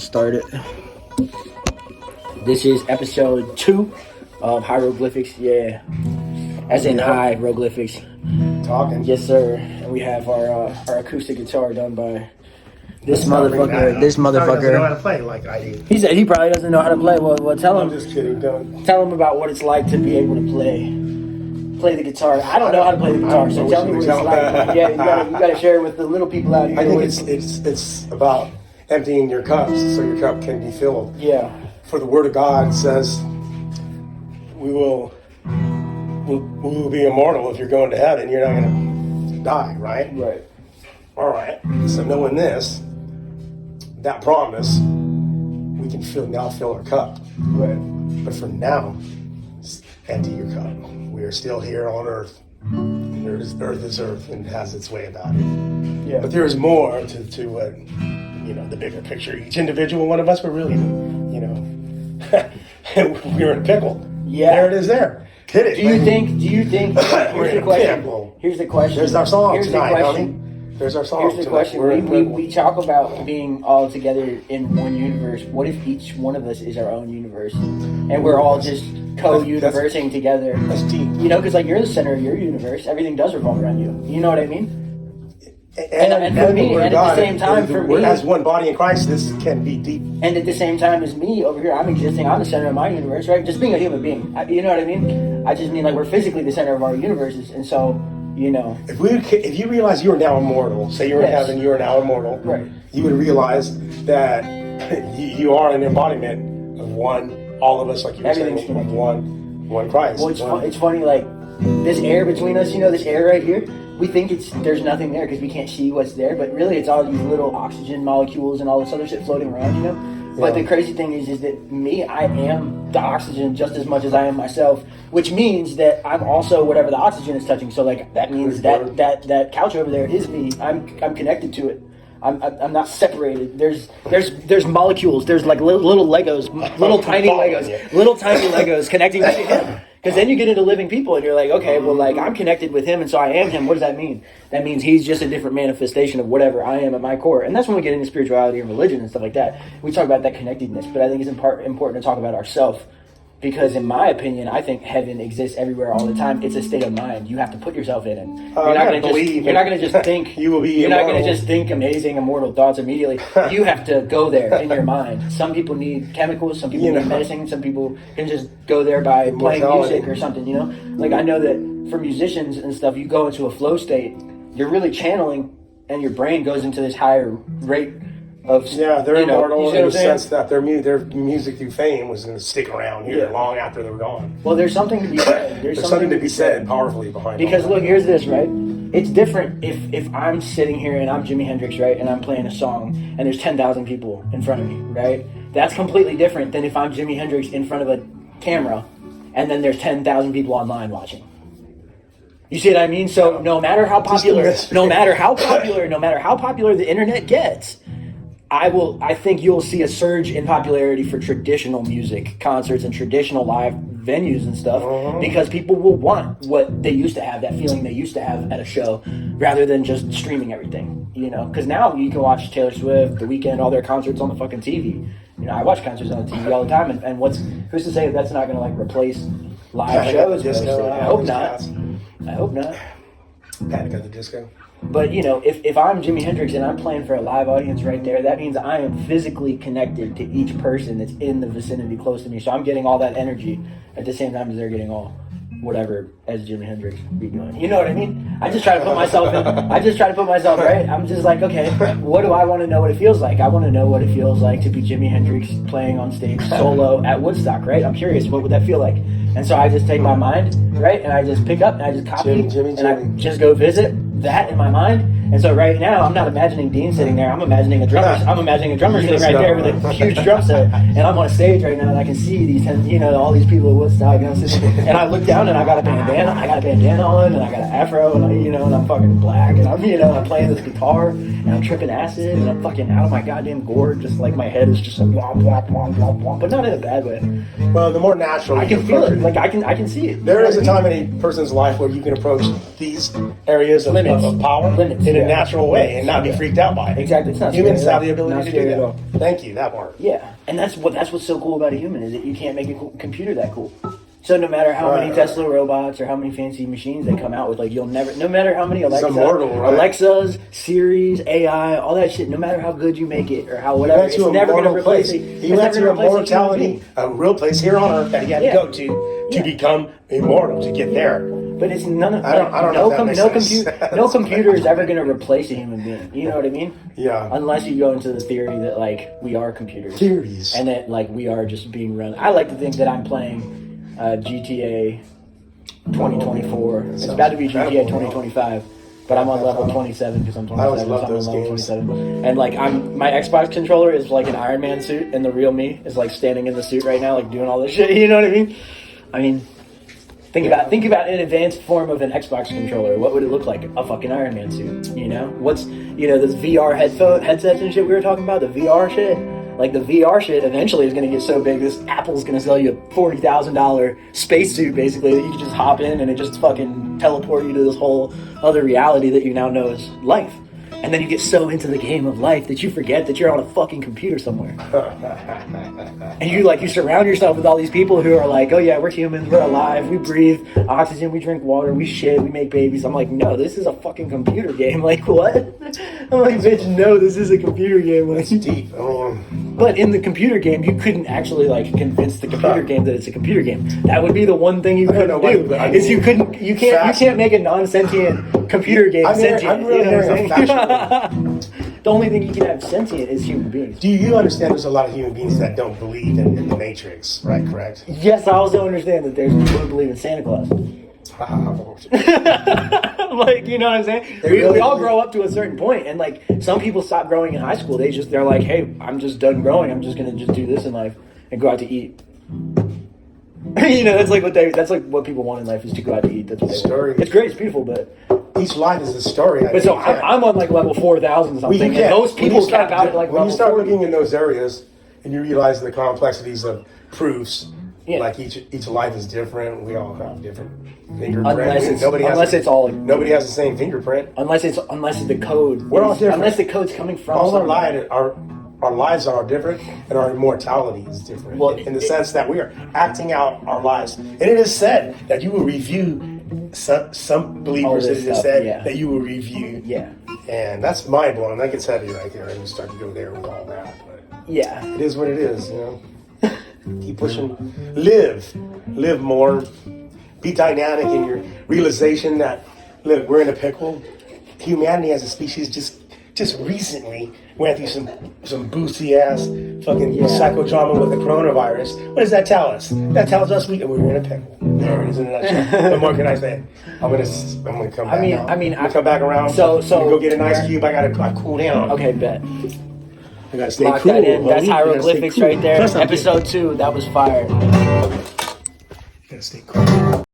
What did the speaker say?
Started. This is episode 2 of Highroglyphics. Yeah, as in highroglyphics. Talking. Yes, sir. And we have our acoustic guitar done by this motherfucker. This Doesn't know motherfucker. how to play like I do. He said he probably doesn't know how to play. Well, tell I'm him. just kidding. Don't. Tell him about what it's like to be able to play the guitar. I don't know how to play the guitar, so tell me what it's like. Yeah, you gotta share it with the little people out here. I think it's about emptying your cups so your cup can be filled. Yeah. For the Word of God says, we will be immortal if you're going to heaven. You're not going to die, right? Right. All right. So knowing this, that promise, we can fill our cup. Right. But for now, empty your cup. We are still here on earth. Earth is earth and has its way about it. Yeah. But there is more to what, the bigger picture. Each individual one of us, we're really, we're in a pickle. Yeah. There it is there. Hit it. Do you think, here's the question. Here's the question. There's our song Here's tonight, the honey. question. There's our song Here's the tonight. question. We talk about being all together in one universe. What if each one of us is our own universe? And we're all just co-universing together. That's deep. Because you're the center of your universe. Everything does revolve around you. You know what I mean? And for me, and at the same time, for me, as one body in Christ, this can be deep. And at the same time as me over here, I'm existing. I'm the center of my universe, right? Just being a human being. You know what I mean? I just mean we're physically the center of our universes. And so, If you realize you are now immortal, say you're in heaven, you are now immortal, right? You would realize that you are an embodiment of one, all of us, like you were saying, of one Christ. Well, it's funny, this air between us, this air right here, we think there's nothing there because we can't see what's there, but really it's all these little oxygen molecules and all this other shit floating around, Yeah. But the crazy thing is that I am the oxygen just as much as I am myself, which means that I'm also whatever the oxygen is touching. So that means that couch over there is me. I'm connected to it. I'm not separated. There's molecules. There's little Legos, little tiny Legos connecting me to him. Because then you get into living people and you're like, okay, well, I'm connected with him and so I am him. What does that mean? That means he's just a different manifestation of whatever I am at my core. And that's when we get into spirituality and religion and stuff like that. We talk about that connectedness, but I think it's important to talk about ourselves. Because in my opinion, I think heaven exists everywhere all the time. It's a state of mind. You have to put yourself in it. You're not going to just think. You will be. You're not going to just think amazing, immortal thoughts immediately. You have to go there in your mind. Some people need chemicals. Some people need medicine. Some people can just go there by playing music or something. I know that for musicians and stuff, you go into a flow state. You're really channeling, and your brain goes into this higher rate. They're immortal in the sense that their music through fame was going to stick around here long after they were gone. Well, there's something to be said. There's something to be said powerfully behind it. Because look, here's this, right? It's different if I'm sitting here and I'm Jimi Hendrix, right, and I'm playing a song and there's 10,000 people in front of me, right? That's completely different than if I'm Jimi Hendrix in front of a camera and then there's 10,000 people online watching. You see what I mean? So no matter how popular the internet gets, I think you'll see a surge in popularity for traditional music, concerts, and traditional live venues and stuff, because people will want what they used to have, that feeling they used to have at a show, rather than just streaming everything, Because now you can watch Taylor Swift, The Weeknd, all their concerts on the fucking TV. I watch concerts on the TV all the time, and who's to say that that's not going to replace live shows? I hope not. Panic at the Disco. But, if I'm Jimi Hendrix and I'm playing for a live audience right there, that means I am physically connected to each person that's in the vicinity close to me. So I'm getting all that energy at the same time as they're getting all whatever as Jimi Hendrix be doing. You know what I mean? I just try to put myself right. I'm just like, okay, what do I want to know what it feels like? I want to know what it feels like to be Jimi Hendrix playing on stage solo at Woodstock, right? I'm curious, what would that feel like? And so I just take my mind, right, and I just pick up and I just copy and I just go visit that in my mind. And so right now, I'm not imagining Dean sitting there. I'm imagining a drummer sitting right there with a huge drum set. And I'm on a stage right now, and I can see these, all these people at Woodstock. And I look down, and I got a bandana on, and I got an afro, and and I'm fucking black, and I'm playing this guitar, and I'm tripping acid, and I'm fucking out of my goddamn gourd, just like my head is just like womp womp womp womp womp, but not in a bad way. Well, the more natural I can feel it. I can see it. There is a time in a person's life where you can approach these areas of power. Limits. In a natural way and not be freaked out by it. Exactly. It's not Humans scary have the at all. ability Not to scary do at all. that. Thank you, that part. Yeah, and that's what's so cool about a human is that you can't make a computer that cool. So no matter how many Tesla robots or how many fancy machines they come out with, like you'll never, no matter how many Alexas, Siris, AI, all that shit, no matter how good you make it or how whatever, it's never going to replace it. He went to immortality, a real place here on Earth that he had to go to become immortal, to get there. But it's none of no computer is ever going to replace a human being. You know what I mean? Yeah. Unless you go into the theory that like we are computers. Theories. And that like we are just being run. I like to think that I'm playing GTA 2024. It's about to be GTA 2025, but I'm on level 27 because I'm 27. I always love so I'm on those level games. 27, and like my Xbox controller is like an Iron Man suit, and the real me is like standing in the suit right now, like doing all this shit. You know what I mean? I mean, think about an advanced form of an Xbox controller. What would it look like? A fucking Iron Man suit. You know? What's this VR headsets and shit we were talking about? The VR shit. Like the VR shit eventually is going to get so big, this Apple's going to sell you a $40,000 spacesuit basically that you can just hop in and it just fucking teleport you to this whole other reality that you now know is life. And then you get so into the game of life that you forget that you're on a fucking computer somewhere. And you surround yourself with all these people who are like, oh yeah, we're humans, we're alive, we breathe oxygen, we drink water, we shit, we make babies. I'm like, no, this is a fucking computer game. Like, what? I'm like, bitch, no, this is a computer game. Like, it's deep. But in the computer game, you couldn't actually like convince the computer game that it's a computer game. That would be the one thing you couldn't do. Is you can't make a non-sentient computer game sentient. I'm really The only thing you can have sentient is human beings. Do you understand there's a lot of human beings that don't believe in the Matrix, right? Correct? Yes, I also understand that there's people who believe in Santa Claus. Like, you know what I'm saying? We all grow up to a certain point, and like some people stop growing in high school. They're like, hey, I'm just done growing. I'm just gonna just do this in life and go out to eat. That's like what people want in life is to go out to eat. That's what they want. It's great, it's beautiful, but each life is a story. But so I'm on like level 4,000 something, and those people cap out at like when level you start 40. looking in those areas and you realize the complexities of proofs. Yeah. Like each life is different. We all have different fingerprints. Nobody has the same fingerprint. Unless the code. We're all different. Unless the code's coming from. All our lives are different, and our immortality is different. Well, in the sense that we are acting out our lives. And it is said that you will review. Some believers that you will review. Yeah. And that's mind blowing. That gets heavy right there, and you start to go there with all that. But yeah, it is what it is. You know. Keep pushing. Live more. Be dynamic in your realization that, look, we're in a pickle. Humanity as a species just recently went through some boosty ass fucking psychodrama with the coronavirus. What does that tell us? That tells us we're in a pickle. There it is in a nutshell. What more can I say? I'm gonna come back. I'm gonna come back around. So go get an ice cube. I gotta cool down. Okay, bet. I gotta stay Lock cool. that in. That's hieroglyphics right there. Plus, Episode 2. That was fire. Gotta stay cool.